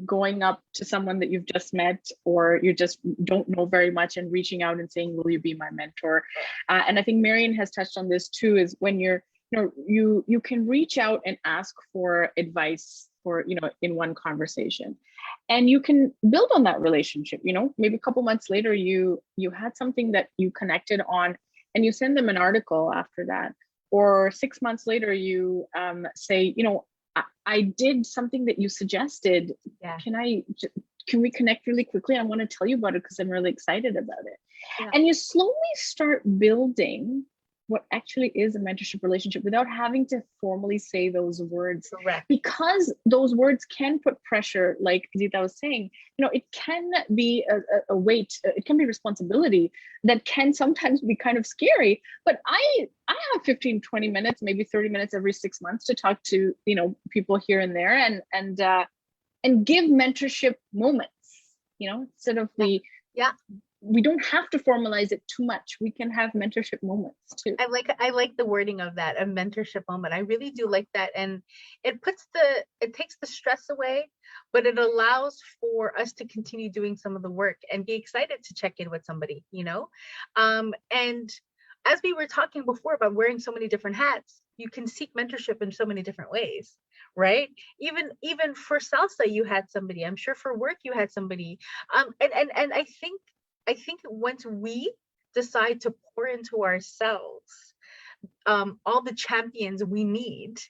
going up to someone that you've just met or you just don't know very much and reaching out and saying, will you be my mentor? And I think Marian has touched on this too, is when you can reach out and ask for advice for, in one conversation, and you can build on that relationship. Maybe a couple months later, you had something that you connected on and you send them an article after that. Or 6 months later, you say, I did something that you suggested. Yeah. Can we connect really quickly? I want to tell you about it because I'm really excited about it. Yeah. And you slowly start building what actually is a mentorship relationship without having to formally say those words. Correct. Because those words can put pressure, like Zeeta was saying, it can be a weight, it can be responsibility that can sometimes be kind of scary. But I have 15, 20 minutes, maybe 30 minutes every 6 months to talk to, people here and there and give mentorship moments, instead of we don't have to formalize it too much. We can have mentorship moments too. I like the wording of that, a mentorship moment. I really do like that. And it takes the stress away, but it allows for us to continue doing some of the work and be excited to check in with somebody, And as we were talking before about wearing so many different hats, you can seek mentorship in so many different ways, right? Even for salsa, you had somebody. I'm sure for work you had somebody. And I think once we decide to pour into ourselves, all the champions we need,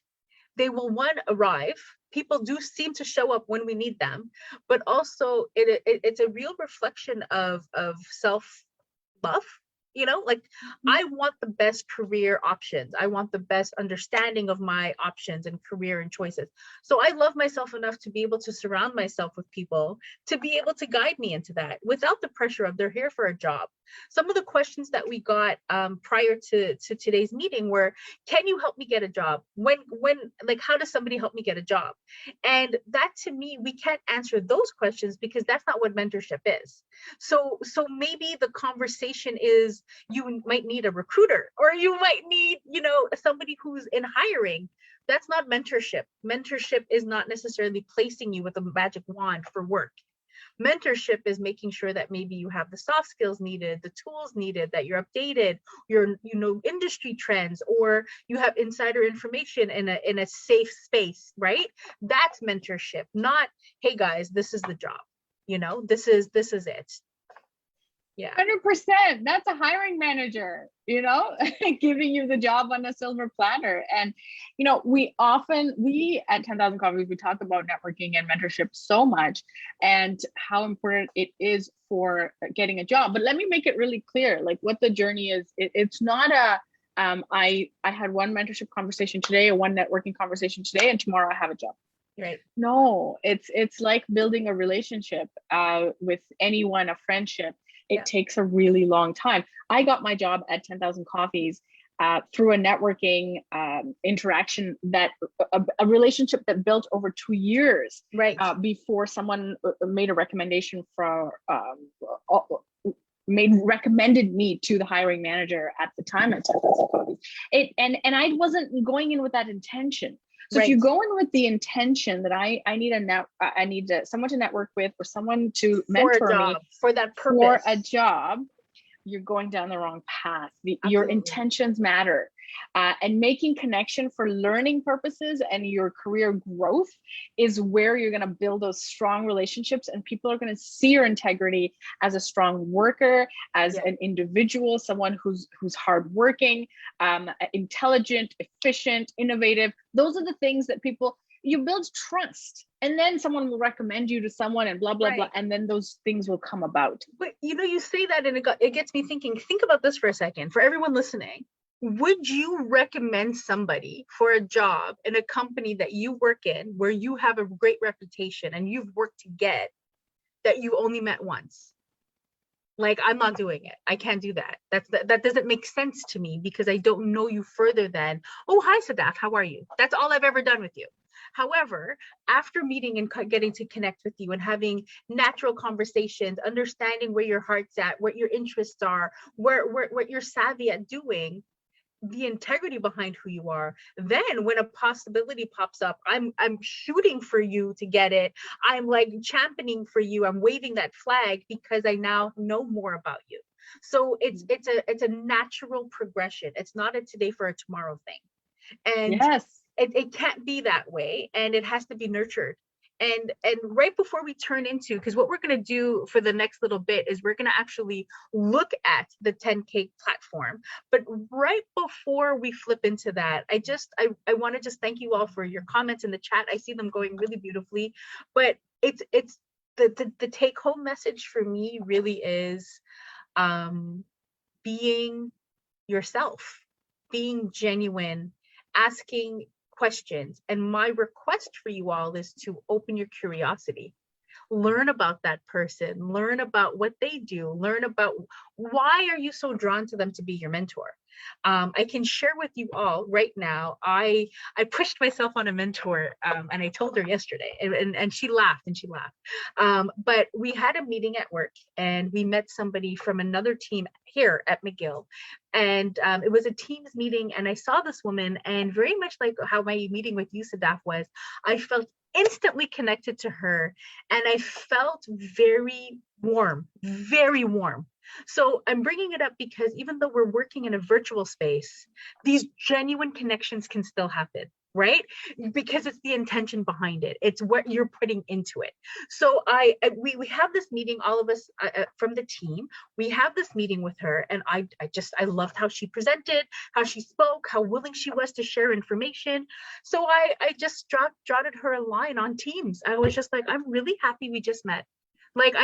they will arrive. People do seem to show up when we need them, but also it's a real reflection of self-love. Like, I want the best career options. I want the best understanding of my options and career and choices. So I love myself enough to be able to surround myself with people to be able to guide me into that without the pressure of they're here for a job. Some of the questions that we got prior to today's meeting were, can you help me get a job? When like, how does somebody help me get a job? And that, to me, we can't answer those questions because that's not what mentorship is. So maybe the conversation is, you might need a recruiter, or you might need, somebody who's in hiring. That's not mentorship. Mentorship is not necessarily placing you with a magic wand for work. Mentorship is making sure that maybe you have the soft skills needed, the tools needed, that you're updated, you know industry trends, or you have insider information in a safe space, right? That's mentorship, not, hey guys, this is the job. This is it. Yeah. 100%. That's a hiring manager, giving you the job on a silver platter. And, we at 10,000 Coffees, we talk about networking and mentorship so much and how important it is for getting a job. But let me make it really clear, like, what the journey is. It's not I had one mentorship conversation today, or one networking conversation today, and tomorrow I have a job. Right. No, it's like building a relationship with anyone, a friendship. It takes a really long time. I got my job at 10,000 Coffees through a networking interaction, that a relationship that built over 2 years, right? Before someone made a recommendation recommended me to the hiring manager at the time at 10,000 Coffees. And I wasn't going in with that intention. So if you go in with the intention that I need someone to network with, or someone to mentor me for that purpose, for a job, you're going down the wrong path. Your intentions matter. And making connection for learning purposes and your career growth is where you're going to build those strong relationships, and people are going to see your integrity as a strong worker, as an individual, someone who's hardworking, intelligent, efficient, innovative. Those are the things that you build trust, and then someone will recommend you to someone, and blah, blah, blah. And then those things will come about. But you say that, and it gets me thinking. Think about this for a second. For everyone listening, would you recommend somebody for a job in a company that you work in, where you have a great reputation and you've worked to get, that you only met once? Like, I'm not doing it. I can't do that. That doesn't make sense to me, because I don't know you further than, oh, hi, Sadaf, how are you? That's all I've ever done with you. However, after meeting and getting to connect with you and having natural conversations, understanding where your heart's at, what your interests are, what you're savvy at doing, the integrity behind who you are, then when a possibility pops up, I'm shooting for you to get it. I'm like championing for you. I'm waving that flag because I now know more about you. So it's a natural progression. It's not a today for a tomorrow thing. And it can't be that way, and it has to be nurtured. And right before we turn into, because what we're going to do for the next little bit is we're going to actually look at the 10K platform. But right before we flip into that, I want to just thank you all for your comments in the chat. I see them going really beautifully. But it's the take home message for me really is being yourself, being genuine, asking questions. And my request for you all is to open your curiosity. Learn about that person, learn about what they do, learn about why are you so drawn to them to be your mentor. I can share with you all right now, I pushed myself on a mentor, and I told her yesterday, and she laughed. But we had a meeting at work, and we met somebody from another team here at McGill, and it was a Teams meeting, and I saw this woman, and very much like how my meeting with you, Sadaf, was, I felt instantly connected to her, and I felt very warm, So I'm bringing it up because even though we're working in a virtual space, these genuine connections can still happen, right? Because it's the intention behind it. It's what you're putting into it. So we have this meeting, all of us from the team, we have this meeting with her, and I loved how she presented, how she spoke, how willing she was to share information. So I just jotted her a line on Teams. I was just like, I'm really happy we just met. Like,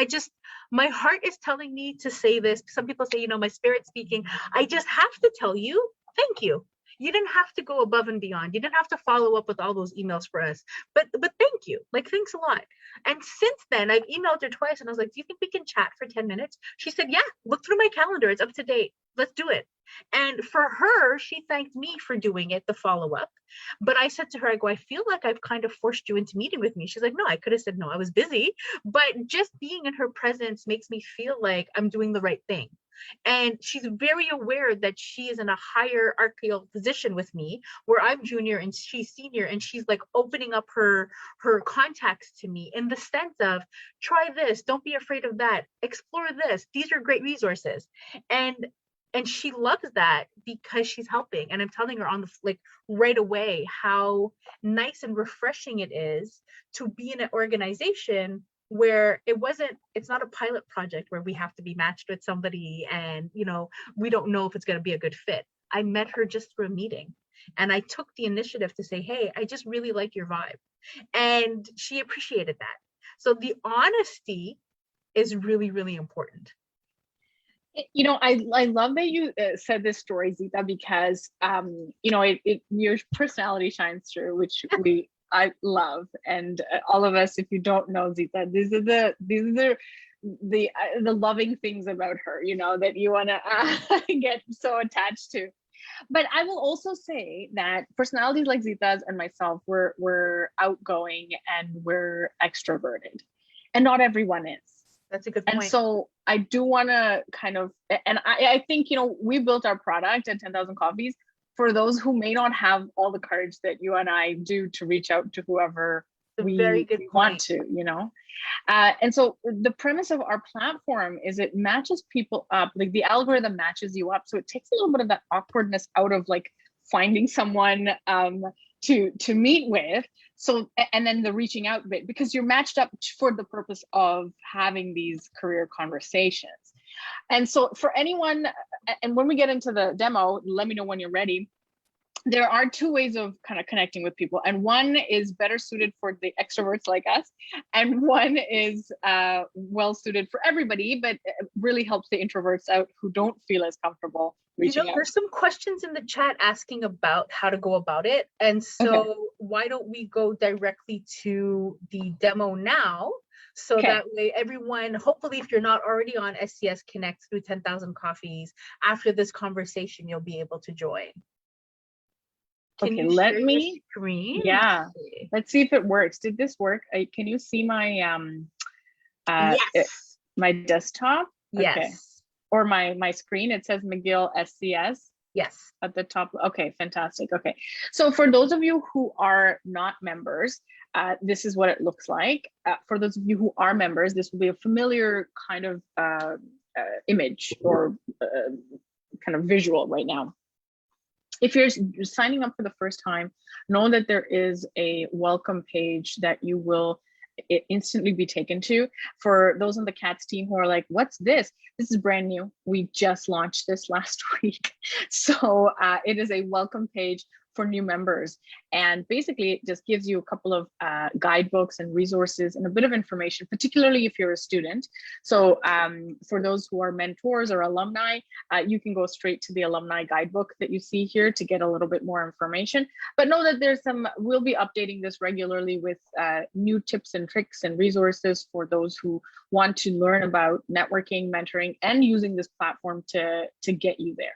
my heart is telling me to say this. Some people say, my spirit speaking. I just have to tell you, thank you. You didn't have to go above and beyond. You didn't have to follow up with all those emails for us, but thank you. Like, thanks a lot. And since then, I've emailed her twice and I was like, do you think we can chat for 10 minutes? She said, yeah, look through my calendar. It's up to date. Let's do it. And for her, she thanked me for doing it, the follow-up. But I said to her, I feel like I've kind of forced you into meeting with me. She's like, no, I could have said no, I was busy. But just being in her presence makes me feel like I'm doing the right thing. And she's very aware that she is in a hierarchical position with me, where I'm junior and she's senior, and she's like opening up her contacts to me in the sense of, try this, don't be afraid of that, explore this, these are great resources. And she loves that because she's helping. And I'm telling her on the right away how nice and refreshing it is to be in an organization where it's not a pilot project where we have to be matched with somebody and, we don't know if it's going to be a good fit. I met her just through a meeting, and I took the initiative to say, hey, I just really like your vibe. And she appreciated that. So the honesty is really, really important. I love that you said this story, Zeeta, because your personality shines through, which I love. And all of us, if you don't know Zeeta, these are the loving things about her, that you want to get so attached to. But I will also say that personalities like Zeeta's and myself, we're outgoing and we're extroverted, and not everyone is. That's a good point. And so I do want to kind of, and I think, we built our product at 10,000 Coffees for those who may not have all the courage that you and I do to reach out to whoever we want to, and so the premise of our platform is it matches people up, like the algorithm matches you up. So it takes a little bit of that awkwardness out of like finding someone to meet with. So, and then the reaching out bit, because you're matched up for the purpose of having these career conversations. And so for anyone, and when we get into the demo, let me know when you're ready. There are two ways of kind of connecting with people, and one is better suited for the extroverts like us, and one is well suited for everybody, but really helps the introverts out who don't feel as comfortable reaching out. There's some questions in the chat asking about how to go about it, and so why don't we go directly to the demo now? So that way everyone, hopefully if you're not already on SCS Connect through 10,000 Coffees, after this conversation, you'll be able to join. Can you let share me your screen? Yeah, let's see if it works. Did this work? Can you see my yes, my desktop? Yes. Okay. Or my screen? It says McGill SCS. Yes. At the top. Okay, fantastic. Okay, so for those of you who are not members, this is what it looks like. For those of you who are members, this will be a familiar kind of image or kind of visual right now. If you're signing up for the first time, know that there is a welcome page that you will instantly be taken to. For those on the CATS team who are like, what's this? This is brand new. We just launched this last week. So it is a welcome page for new members. And basically it just gives you a couple of guidebooks and resources and a bit of information, particularly if you're a student. So for those who are mentors or alumni, you can go straight to the alumni guidebook that you see here to get a little bit more information. But know that we'll be updating this regularly with new tips and tricks and resources for those who want to learn about networking, mentoring, and using this platform to get you there.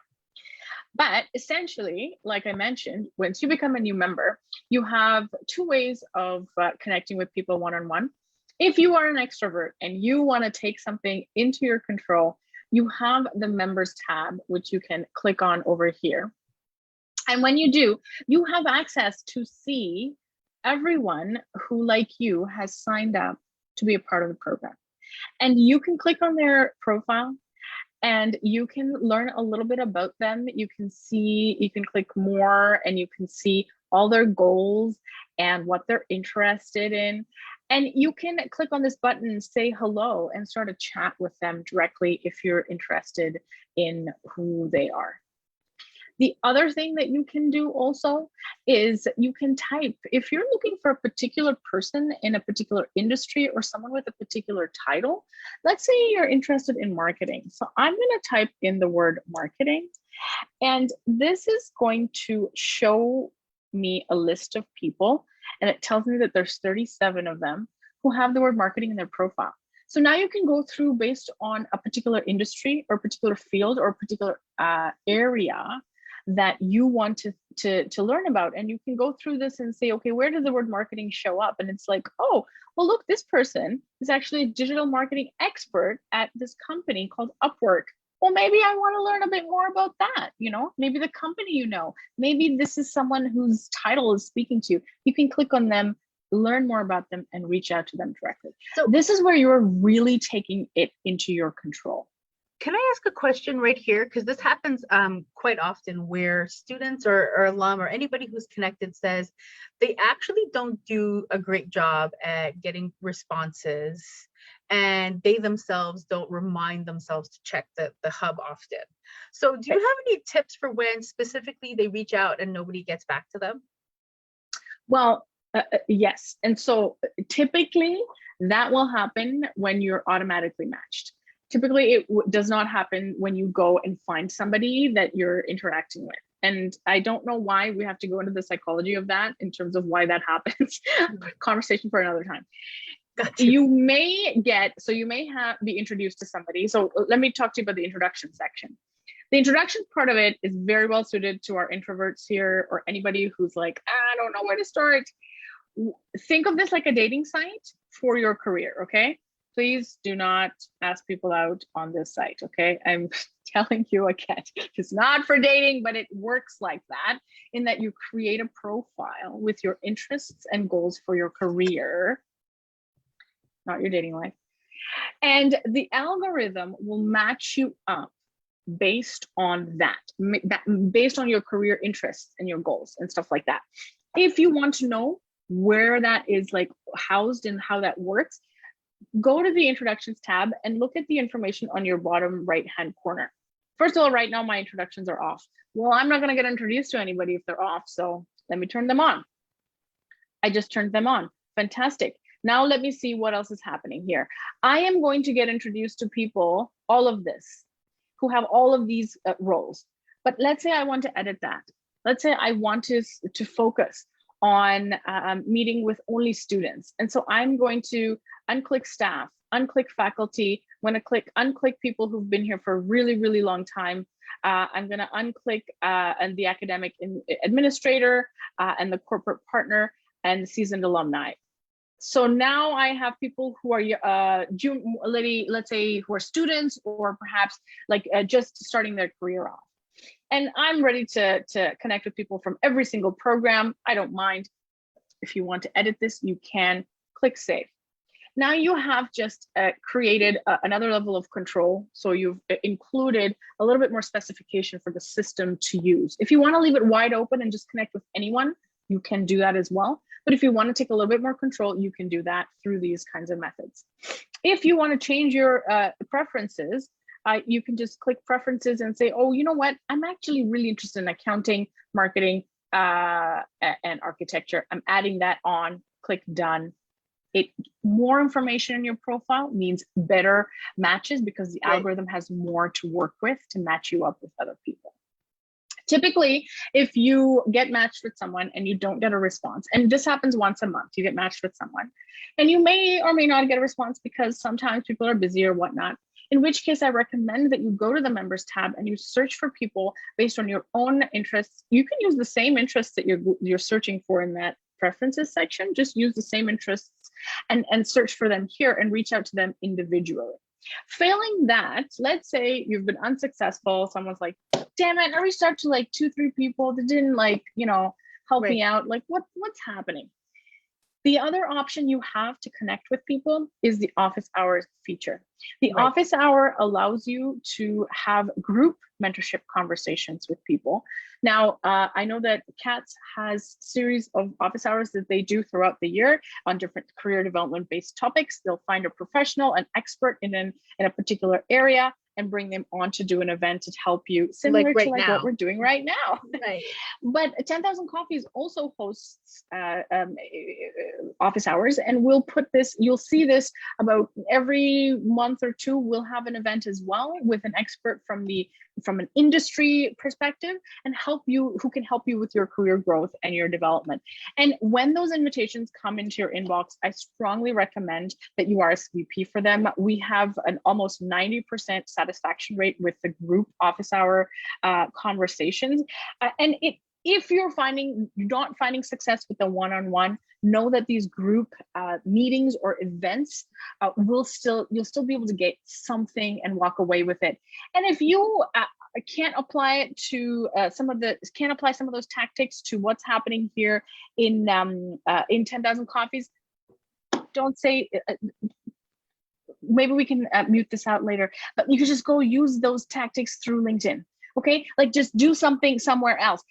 But essentially, like I mentioned, once you become a new member, you have two ways of connecting with people one-on-one. If you are an extrovert and you want to take something into your control, you have the members tab, which you can click on over here. And when you do, you have access to see everyone who, like you, has signed up to be a part of the program. And you can click on their profile and you can learn a little bit about them. You can click more and you can see all their goals and what they're interested in. And you can click on this button and say hello and start a chat with them directly if you're interested in who they are. The other thing that you can do also is you can type. If you're looking for a particular person in a particular industry or someone with a particular title, let's say you're interested in marketing. So I'm going to type in the word marketing, and this is going to show me a list of people, and it tells me that there's 37 of them who have the word marketing in their profile. So now you can go through based on a particular industry or a particular field or a particular area that you want to learn about. And you can go through this and say, okay, where does the word marketing show up? And it's like, oh, well, look, this person is actually a digital marketing expert at this company called Upwork. Well, maybe I want to learn a bit more about that. Maybe the company, maybe this is someone whose title is speaking to you. You can click on them, learn more about them, and reach out to them directly. So this is where you're really taking it into your control. Can I ask a question right here? Because this happens quite often where students or alum or anybody who's connected says they actually don't do a great job at getting responses, and they themselves don't remind themselves to check the hub often. So do you have any tips for when specifically they reach out and nobody gets back to them? Well, yes. And so typically that will happen when you're automatically matched. Typically, it does not happen when you go and find somebody that you're interacting with. And I don't know why we have to go into the psychology of that in terms of why that happens. Conversation for another time. Gotcha. You may be introduced to somebody. So let me talk to you about the introduction section. The introduction part of it is very well suited to our introverts here, or anybody who's like, I don't know where to start. Think of this like a dating site for your career, okay? Please do not ask people out on this site, okay? I'm telling you again, it's not for dating, but it works like that, in that you create a profile with your interests and goals for your career, not your dating life. And the algorithm will match you up based on that, based on your career interests and your goals and stuff like that. If you want to know where that is like housed and how that works, go to the introductions tab and look at the information on your bottom right hand corner. First of all, right now my introductions are off. Well, I'm not going to get introduced to anybody if they're off, so let me turn them on. I just turned them on. Fantastic. Now let me see what else is happening here. I am going to get introduced to people, all of this, who have all of these roles. But let's say I want to edit that. Let's say I want to focus on meeting with only students. And so I'm going to unclick staff, unclick faculty. I'm going to unclick people who've been here for a really, really long time. I'm going to unclick and the academic administrator and the corporate partner and the seasoned alumni. So now I have people who are let's say who are students, or perhaps like just starting their career off. And I'm ready to connect with people from every single program. I don't mind. If you want to edit this, you can click save. Now you have just created another level of control. So you've included a little bit more specification for the system to use. If you want to leave it wide open and just connect with anyone, you can do that as well. But if you want to take a little bit more control, you can do that through these kinds of methods. If you want to change your preferences, you can just click preferences and say, oh, you know what? I'm actually really interested in accounting, marketing, and architecture. I'm adding that on, click done. More information in your profile means better matches, because the algorithm has more to work with to match you up with other people. Typically, if you get matched with someone and you don't get a response, and this happens once a month, you get matched with someone and you may or may not get a response because sometimes people are busy or whatnot, in which case I recommend that you go to the members tab and you search for people based on your own interests. You can use the same interests that you're searching for in that preferences section, just use the same interests and search for them here and reach out to them individually. Failing that, let's say you've been unsuccessful, someone's like, damn it, I reached out to like 2-3 people that didn't help me out. Like what's happening? The other option you have to connect with people is the office hours feature. The Right. office hour allows you to have group mentorship conversations with people. Now, I know that CATS has series of office hours that they do throughout the year on different career development based topics. They'll find a professional, an expert in a particular area, and bring them on to do an event to help you, similar Like right to like now. what we're doing right now. Right. But 10,000 Coffees also hosts office hours, and we'll put this, you'll see this about every month or two, we'll have an event as well with an expert from an industry perspective and who can help you with your career growth and your development. And when those invitations come into your inbox, I strongly recommend that you RSVP for them. We have an almost 90% satisfaction rate with the group office hour conversations. And if you're not finding success with the one-on-one, know that these group meetings or events you'll still be able to get something and walk away with it. And if you can't apply it to some of those tactics to what's happening here in 10,000 Coffees, don't say. Maybe we can mute this out later, but you can just go use those tactics through LinkedIn. Okay, like just do something somewhere else.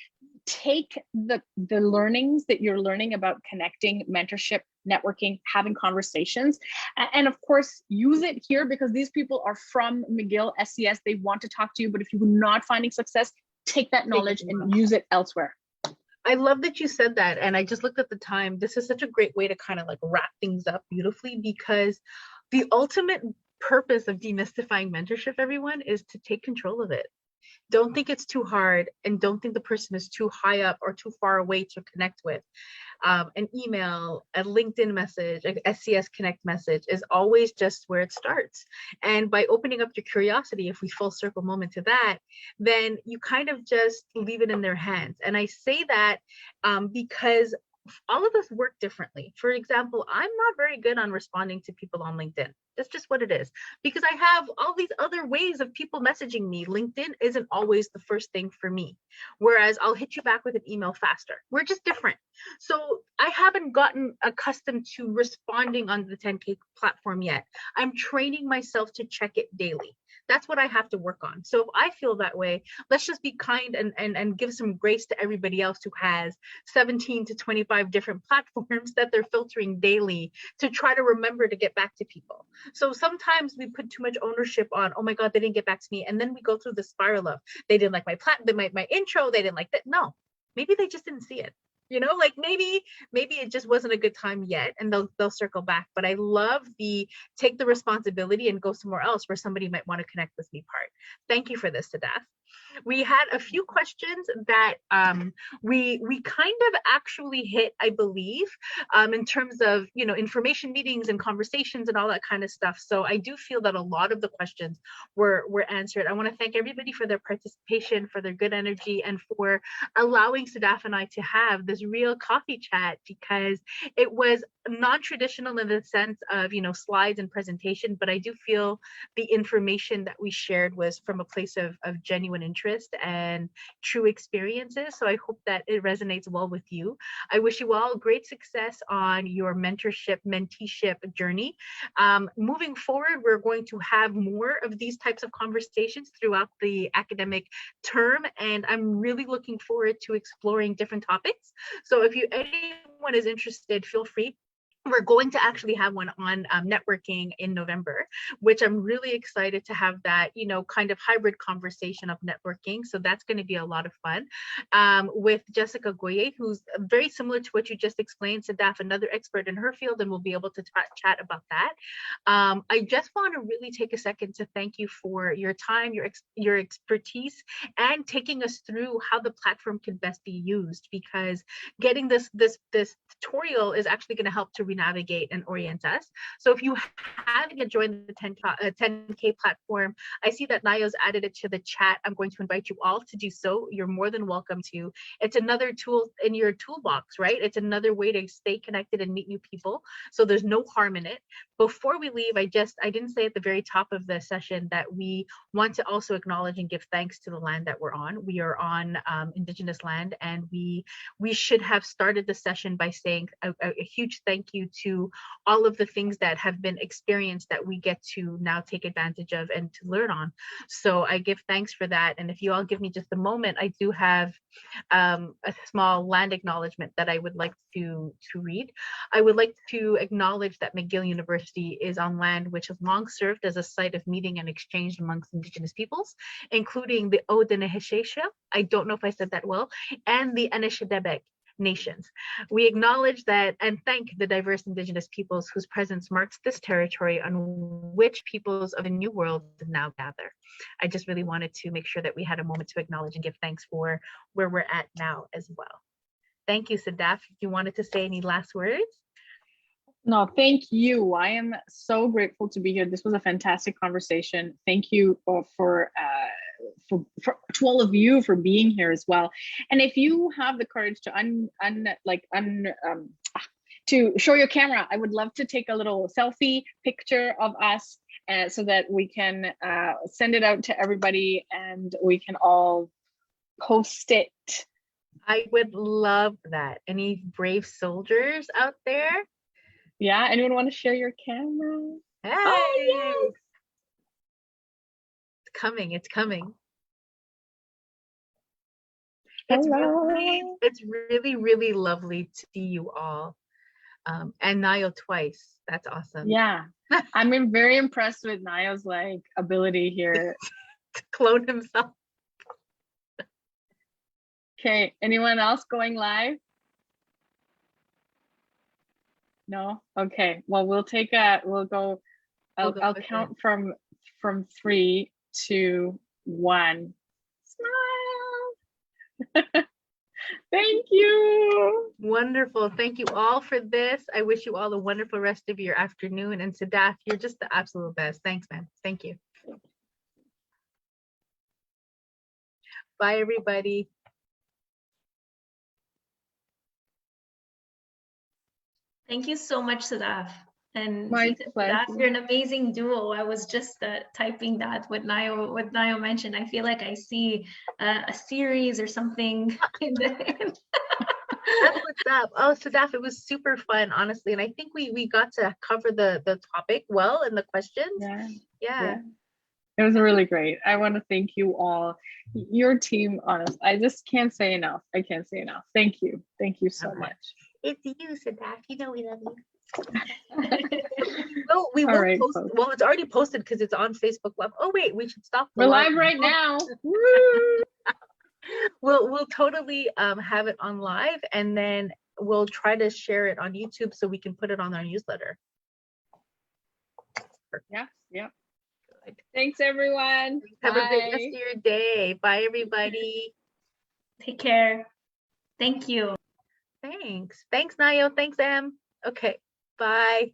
Take the learnings that you're learning about connecting, mentorship, networking, having conversations, and of course use it here, because these people are from McGill SCS. They want to talk to you, but if you're not finding success, take that knowledge and use it elsewhere. I love that you said that. And I just looked at the time. This is such a great way to kind of like wrap things up beautifully, because the ultimate purpose of demystifying mentorship, everyone, is to take control of it. Don't think it's too hard, and don't think the person is too high up or too far away to connect with. An email, a LinkedIn message, an SCS Connect message is always just where it starts. And by opening up your curiosity, if we full circle moment to that, then you kind of just leave it in their hands. And I say that because all of us work differently. For example, I'm not very good on responding to people on LinkedIn. That's just what it is, because I have all these other ways of people messaging me. LinkedIn isn't always the first thing for me, whereas I'll hit you back with an email faster. We're just different. So I haven't gotten accustomed to responding on the 10K platform yet. I'm training myself to check it daily. That's what I have to work on. So if I feel that way, let's just be kind and give some grace to everybody else who has 17 to 25 different platforms that they're filtering daily to try to remember to get back to people. So sometimes we put too much ownership on, oh my God, they didn't get back to me. And then we go through the spiral of, they didn't like my intro, they didn't like that. No, maybe they just didn't see it. You know, like maybe it just wasn't a good time yet, and they'll circle back. But I love the take the responsibility and go somewhere else where somebody might want to connect with me part. Thank you for this, Sadaf. We had a few questions that we kind of actually hit, I believe, in terms of, you know, information meetings and conversations and all that kind of stuff. So I do feel that a lot of the questions were answered. I want to thank everybody for their participation, for their good energy, and for allowing Sadaf and I to have this real coffee chat, because it was non-traditional in the sense of, you know, slides and presentation, but I do feel the information that we shared was from a place of genuine interest and true experiences. So I hope that it resonates well with you. I wish you all great success on your mentorship, menteeship journey. Moving forward, we're going to have more of these types of conversations throughout the academic term, and I'm really looking forward to exploring different topics. So if anyone is interested, feel free. We're going to actually have one on networking in November, which I'm really excited to have that, you know, kind of hybrid conversation of networking. So that's going to be a lot of fun with Jessica Goye, who's very similar to what you just explained, Sadaf, another expert in her field, and we'll be able to chat about that. I just want to really take a second to thank you for your time, your expertise, and taking us through how the platform can best be used, because getting this tutorial is actually going to help to navigate and orient us. So if you having a join the 10K platform. I see that Nayo's added it to the chat. I'm going to invite you all to do so. You're more than welcome to. It's another tool in your toolbox, right? It's another way to stay connected and meet new people. So there's no harm in it. Before we leave, I didn't say at the very top of the session that we want to also acknowledge and give thanks to the land that we're on. We are on Indigenous land, and we should have started the session by saying a huge thank you to all of the things that have been experienced that we get to now take advantage of and to learn on. So I give thanks for that. And if you all give me just a moment, I do have a small land acknowledgement that I would like to read. I would like to acknowledge that McGill University is on land which has long served as a site of meeting and exchange amongst Indigenous peoples, including the Odanishisha, I don't know if I said that well, and the Anishinaabeg nations. We acknowledge that and thank the diverse Indigenous peoples whose presence marks this territory on which peoples of the New World now gather. I just really wanted to make sure that we had a moment to acknowledge and give thanks for where we're at now as well. Thank you, Sadaf. If you wanted to say any last words? No, thank you. I am so grateful to be here. This was a fantastic conversation. Thank you for to all of you for being here as well. And if you have the courage to to show your camera, I would love to take a little selfie picture of us so that we can send it out to everybody and we can all post it. I would love that. Any brave soldiers out there? Yeah, anyone want to share your camera? Hey! Oh, yes. It's coming, it's coming. Hello. It's really, really lovely to see you all. And Nayo twice. That's awesome. Yeah, I'm very impressed with Nayo's ability here. To clone himself. Okay, anyone else going live? No? Okay, well, we'll go, I'll count from 3, 2, 1. Smile. Thank you. Wonderful. Thank you all for this. I wish you all a wonderful rest of your afternoon. And Sadaf, you're just the absolute best. Thanks, man. Thank you. Bye, everybody. Thank you so much, Sadaf. And My Sadaf, pleasure. you're an amazing duo. I was just typing that what Nayo mentioned. I feel like I see a series or something in the end. That's what's up. Oh, Sadaf, it was super fun, honestly. And I think we got to cover the topic well in the questions. Yeah. It was really great. I want to thank you all. Your team, honest. I just can't say enough. I can't say enough. Thank you. Thank you so much. It's you, Sadaf. You know we love you. Well, we will right, post. folks. Well, it's already posted because it's on Facebook Live. Oh wait, we should stop. We're live right now. We'll totally have it on live, and then we'll try to share it on YouTube so we can put it on our newsletter. Yeah. Good. Thanks, everyone. Have a great rest of your day. Bye, everybody. Take care. Thank you. Thanks, Nayo. Thanks, Em. Okay, bye.